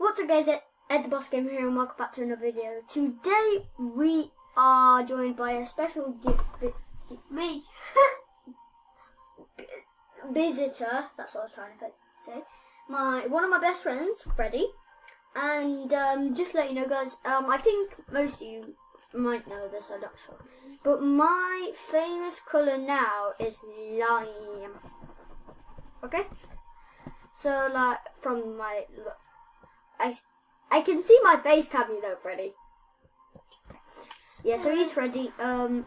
What's up, guys? Ed the Boss Gamer here, and welcome back to another video. Today we are joined by a special visitor. That's what I was trying to say. One of my best friends, Freddie. And just to let you know, guys, I think most of you might know this. I'm not sure, but my famous colour now is lime. Okay. So, like, from my look, I can see my face cam, you know, Freddie. Yeah, so he's Freddie. Hello,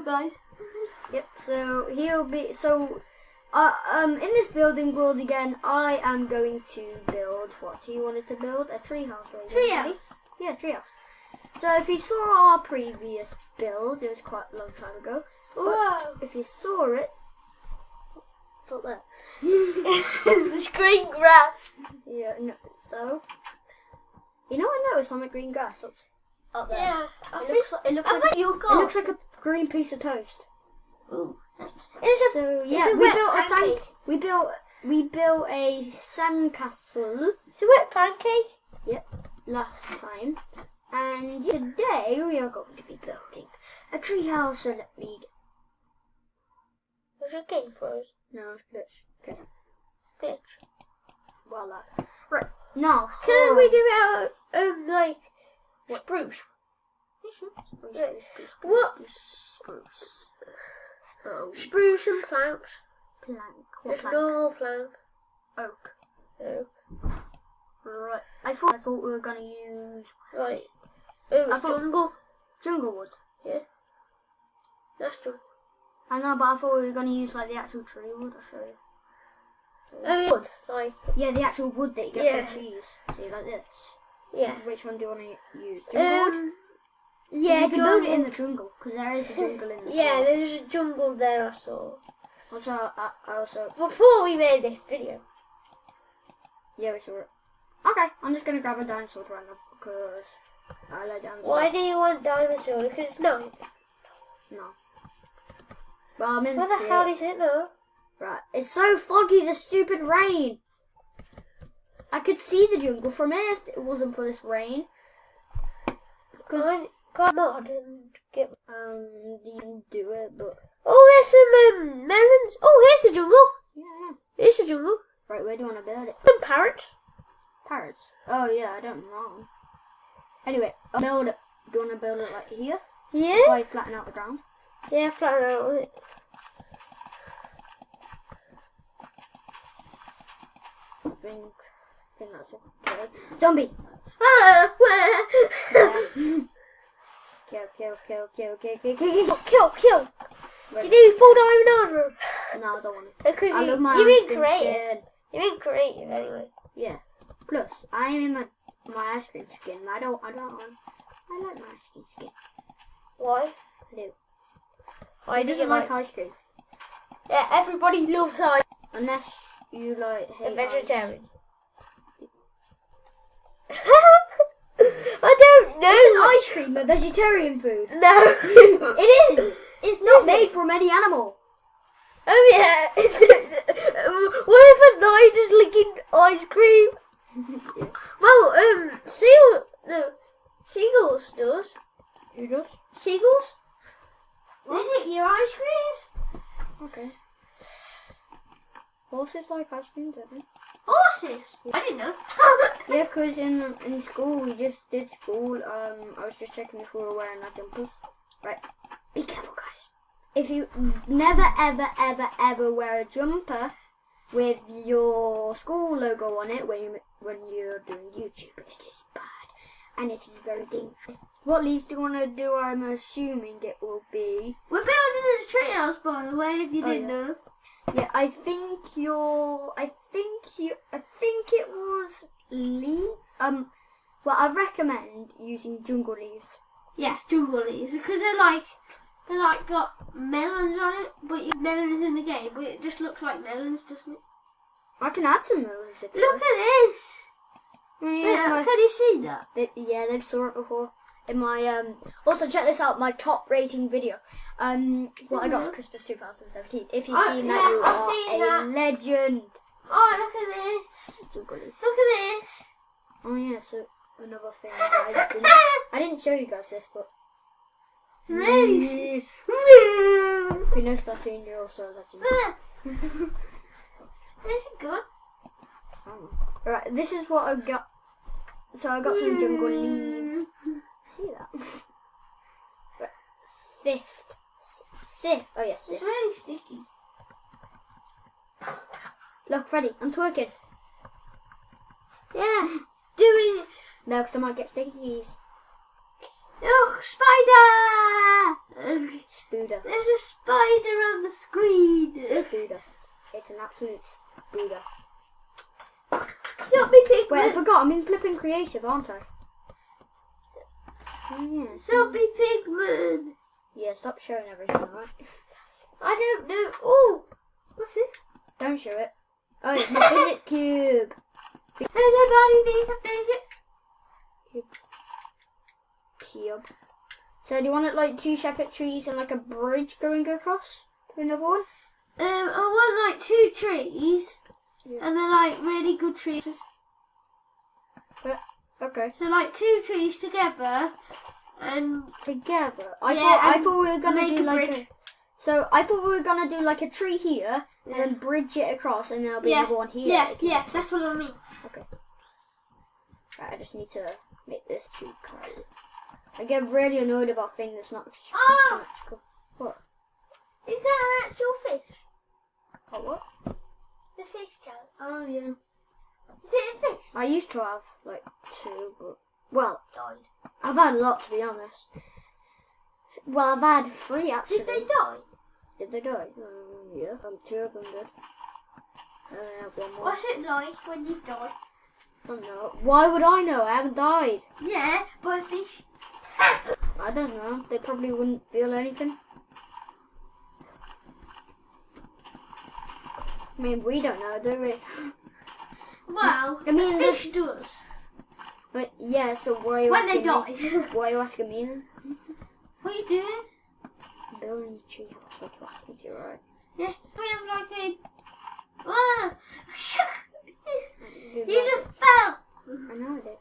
guys. Yep. So he'll be in this building world again. I am going to build what he wanted to build, a treehouse. Treehouse. Yeah, treehouse. So if you saw our previous build, it was quite a long time ago. Whoa! If you saw it. What's up there? There's green grass. Yeah, no, so you know, I noticed on the green grass up there. Yeah, it looks like a green piece of toast. Ooh. We built a sandcastle. It's a wet pancake. Yep, last time, and today we are going to be building a treehouse. So let me. What's your game for us? No, it's glitch. Okay. Glitch. Well, right now. So can we do it out like spruce? Spruce. What? Spruce. Oh. Spruce and planks. Plank. Just normal plank. Oak. Oak. Right. I thought we were gonna use. Right. Jungle. Jungle wood. Yeah. That's jungle. I know, but I thought we were gonna use like the actual tree wood. I'll show you. Oh, wood, like. Yeah, the actual wood that you get from trees. See, like this. Yeah. Which one do you want to use? Jungle wood? Yeah, you can build it in the jungle, because there is a jungle in the yeah, there's a jungle there, I saw. Also... Before we made this video. Yeah, we saw it. Okay, I'm just going to grab a dinosaur right now, because I like dinosaurs. Why do you want dinosaur? Because it's night. No. But I'm in Where the hell is it now? Right, it's so foggy, the stupid rain. I could see the jungle from here if it wasn't for this rain. I got mod and get. You can do it, but. Oh, there's some melons. Oh, here's the jungle. Yeah. Here's the jungle. Right, where do you want to build it? Some parrots. Parrots. Oh yeah, I don't know. Anyway, I'll build it. Do you want to build it like here? Yeah. Before you flatten out the ground. Yeah, flatten out on it. I think that's okay. Zombie! Kill. Do you need full diamond armor? No, I don't want it. Because I love my you mean ice cream creative. skin. You mean creative anyway. Yeah. Plus, I am in my ice cream skin. I like my ice cream skin. Why? I do. Why Who doesn't like ice cream? Yeah, everybody loves ice. Unless you like hate a vegetarian. I don't know. Isn't ice cream a vegetarian food? No. It is. It's not made from any animal. Oh yeah. What if a lion is licking ice cream? Yeah. Well, seagulls does. Who does? Seagulls? They lick your ice creams. Okay. Horses like ice cream, don't they? Horses? I didn't know. Yeah, because in school, we just did school. I was just checking if we were wearing our jumpers. Right. Be careful, guys. If you never, ever wear a jumper with your school logo on it when you're doing YouTube, it is bad. And it is very dangerous. What leaves do you want to do? I'm assuming it will be... We're building a treehouse, by the way, if you didn't know. Yeah, I think it was leaves. Well, I recommend using jungle leaves. Yeah, jungle leaves, because they're got melons on it, but melons in the game, but it just looks like melons, doesn't it? I can add some melons if you Look at this. Yeah, can you see that? They've saw it before. In my also check this out, my top rating video. What I got for Christmas 2017. If you've seen that, you are a legend. Oh, look at this. Look at this. guess another thing. I didn't show you guys this, but Really? if you know Splatoon, you're also a legend. Is it good? Right, this is what I got. So I got some jungle leaves. See that? Fifth. Oh yeah, It's sixth. really sticky. Look, Freddie, I'm twerking. Yeah, doing it. No, because I might get stickies. Oh, spider! Spooder. There's a spider on the screen. It's a spooder. It's an absolute spooder. Stop me, pigman. Wait, I forgot. I'm in flipping creative, aren't I? Oh, yeah. Stop me, pigman. Yeah, stop showing everything, alright? I don't know. Oh, what's this? Don't show it. Oh, it's my fidget cube. Everybody needs a fidget. Cube. So do you want it like two separate trees and like a bridge going across to another one? I want like 2 trees, and they're like really good trees. Okay. So like 2 trees together, and Together. Yeah, I and thought we were gonna make do a like bridge. So I thought we were gonna do like a tree here and Yeah. then bridge it across, and there'll be yeah, another one here. yeah, that's what I mean. Okay. Right, I just need to make this tree close. I get really annoyed about things that's not symmetrical. What? Is that an actual fish? Oh, what? The fish channel. Oh yeah. Is it a fish? I used to have like 2, but well, Died. I've had a lot to be honest. Well, I've had 3 actually. Did they die? Did they die? Yeah, 2 of them did. And I have 1 more. What's it like when you die? I don't know. Why would I know? I haven't died. Yeah, by a fish. I don't know. They probably wouldn't feel anything. I mean, we don't know, do we? Well, I mean, a fish does. But yeah, so why are you When they asking die. me? Why are you asking me then? What are you doing? Building a tree house like you asked me to, right? Yeah, we have like a... Ah! Do You that. just fell! I know I did.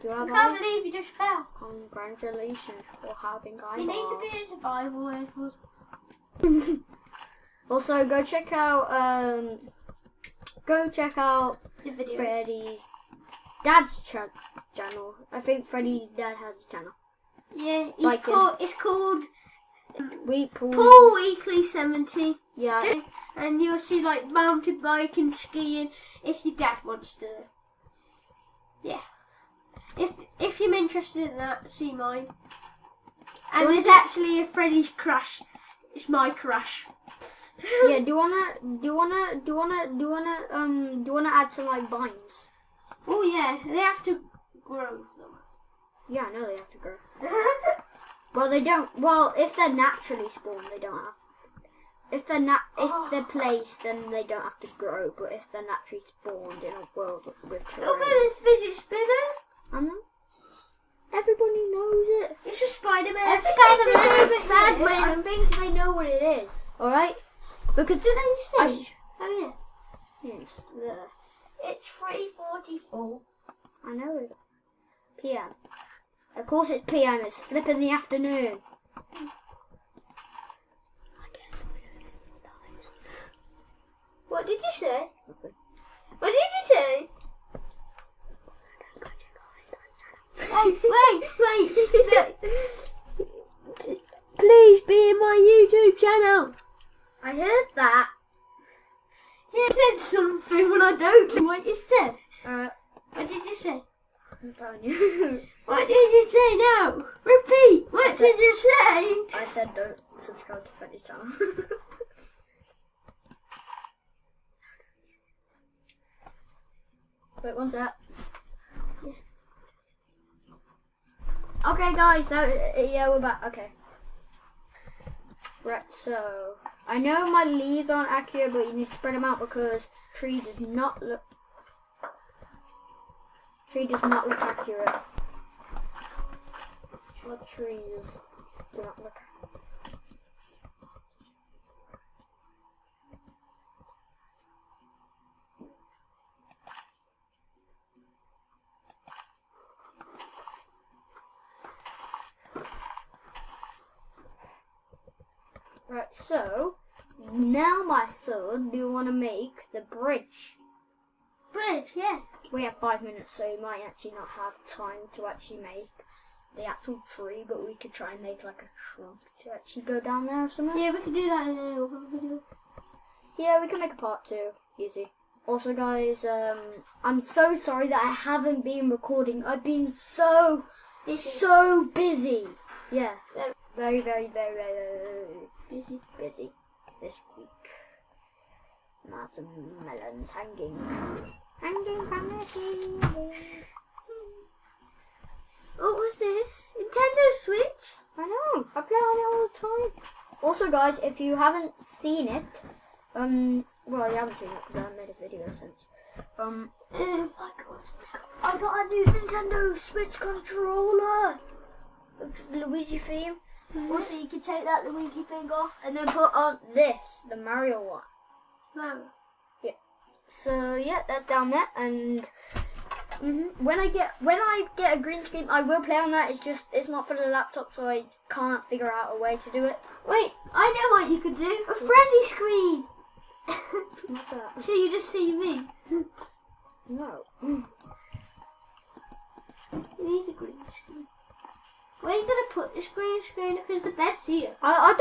Do I I have can't eyes? believe you just fell. Congratulations for having eyeballs. You need to be a survival record. Also, go check out The video. Freddie's dad's channel. I think Freddie's dad has a channel. Yeah, Like it's called Pool. Pool Weekly 70. Yeah. And you'll see like mountain bike and skiing if your dad wants to. Yeah. If you're interested in that, see mine. And What there's is it? actually a Freddie's crash. It's my crash. Yeah, do you wanna add some like vines? Oh yeah, they have to grow them. Yeah, I know they have to grow. Well, they don't. Well, if they're naturally spawned, they don't have. If they're placed, then they don't have to grow. But if they're naturally spawned in a world with terrain, Look at this fidget spinner. I know. Everybody knows it. It's a Spider-Man. I think they know what it is. All right, because Did they say? Oh yeah. Yes, there. It's 3:44. I know it. PM. Of course it's PM. It's flipping the afternoon. What did you say? Nothing. What did you say? Wait. Please be in my YouTube channel. I heard that. You said something when I don't know what you said. What did you say? I'm telling you. What did you say now? Repeat. What did you say? I said don't subscribe to Freddie's channel. Wait, one sec. Okay, guys, so yeah, we're back. Okay. Right, so I know my leaves aren't accurate, but you need to spread them out because tree does not look accurate. What trees do not look. Right, so now, my son, do you want to make the bridge? Bridge, yeah. We have 5 minutes, so you might actually not have time to actually make the actual tree, but we could try and make like a trunk to actually go down there or something. Yeah, we could do that in another video. Yeah, we can make a part 2. Easy. Also, guys, I'm so sorry that I haven't been recording. I've been so busy. Yeah, very busy this week. Melons hanging from the ceiling. What was this? Nintendo Switch? I know. I play on it all the time. Also, guys, if you haven't seen it, well, you haven't seen it because I haven't made a video since. I got a new Nintendo Switch controller. Looks the Luigi theme. Also, you can take that Luigi thing off and then put on this, the Mario one. Mario. Yeah. So yeah, that's down there, and when I get a green screen, I will play on that. It's not for the laptop, so I can't figure out a way to do it. Wait, I know what you could do. A Freddie screen. What's that? So you just see me. No. It needs a green screen. Where are you gonna put this green screen? Because the bed's here. I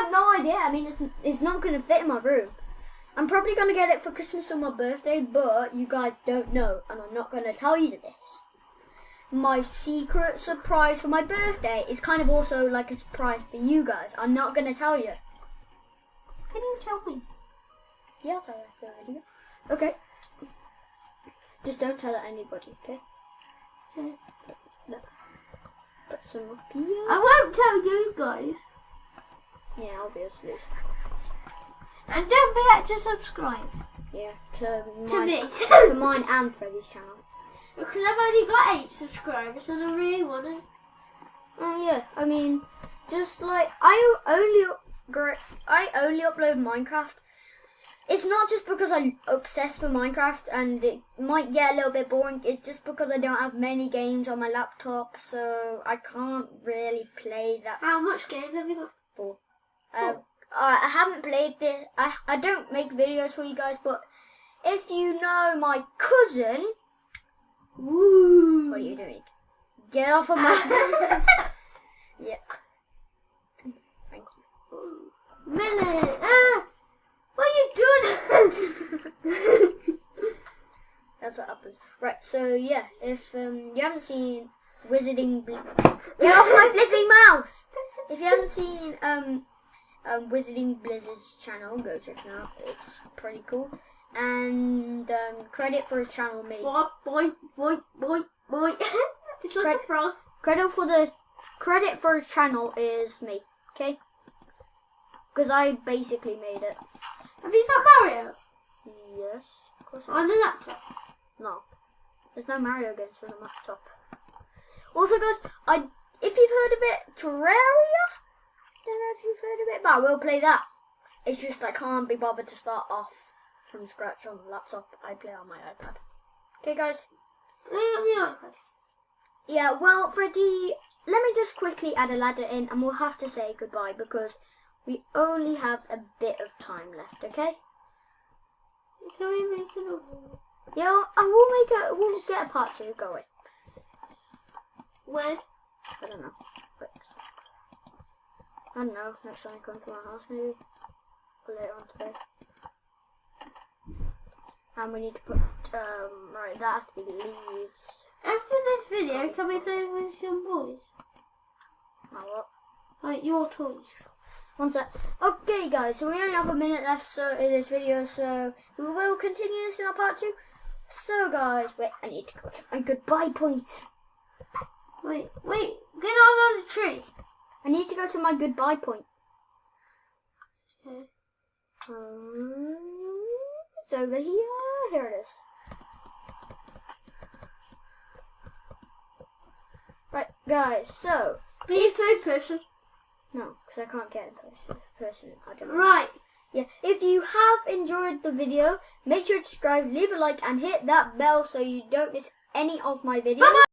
have no idea. I mean, it's not gonna fit in my room. I'm probably gonna get it for Christmas or my birthday, but you guys don't know, and I'm not gonna tell you this. My secret surprise for my birthday is kind of also like a surprise for you guys. I'm not gonna tell you. Can you tell me? Yeah, I'll tell you after the video. Okay. Just don't tell anybody, okay? Put some up here. I won't tell you guys. Yeah, obviously. And don't forget to subscribe. Yeah, to me. To mine and Freddie's channel. Because I've only got 8 subscribers and I really want to. Oh yeah, I mean, just like I only upload Minecraft. It's not just because I'm obsessed with Minecraft and it might get a little bit boring. It's just because I don't have many games on my laptop, so I can't really play that. How much games have you got? 4. I haven't played this. I don't make videos for you guys, but if you know my cousin, Woo! What are you doing? Get off of my. Yeah. Thank you. Minute. What are you doing? That's what happens. Right, so yeah, if you haven't seen Wizarding Get off my flipping mouse! If you haven't seen Wizarding Blizzard's channel, go check it out. It's pretty cool. And credit for his channel me. Boy. It's like a frog. Credit for his channel is me, okay? Because I basically made it. Have you got Mario? Yes, of course. On the laptop? No. There's no Mario games for the laptop. Also, guys, if you've heard of it, Terraria? I don't know if you've heard of it, but I will play that. It's just I can't be bothered to start off from scratch on the laptop. I play on my iPad. Okay, guys? Play on the iPad. Yeah, well, Freddie, let me just quickly add a ladder in and we'll have to say goodbye because we only have a bit of time left, okay? Can we make another? Yeah, we'll get a part 2, go away. When? I don't know. Wait. I don't know, next time I come to my house maybe. Or later on today. And we need to put, right, that has to be leaves. After this video, can we play with some boys? My what? Like your toys. One sec. Okay, guys, so we only have a minute left in this video, so we will continue this in our part 2. So, guys, wait, I need to go to my goodbye point. Wait, get on the tree. I need to go to my goodbye point. Okay. It's over here. Here it is. Right, guys, so. Be a third person. No, because I can't get in person. I don't know. Right. Yeah, if you have enjoyed the video, make sure to subscribe, leave a like, and hit that bell so you don't miss any of my videos. Bye-bye.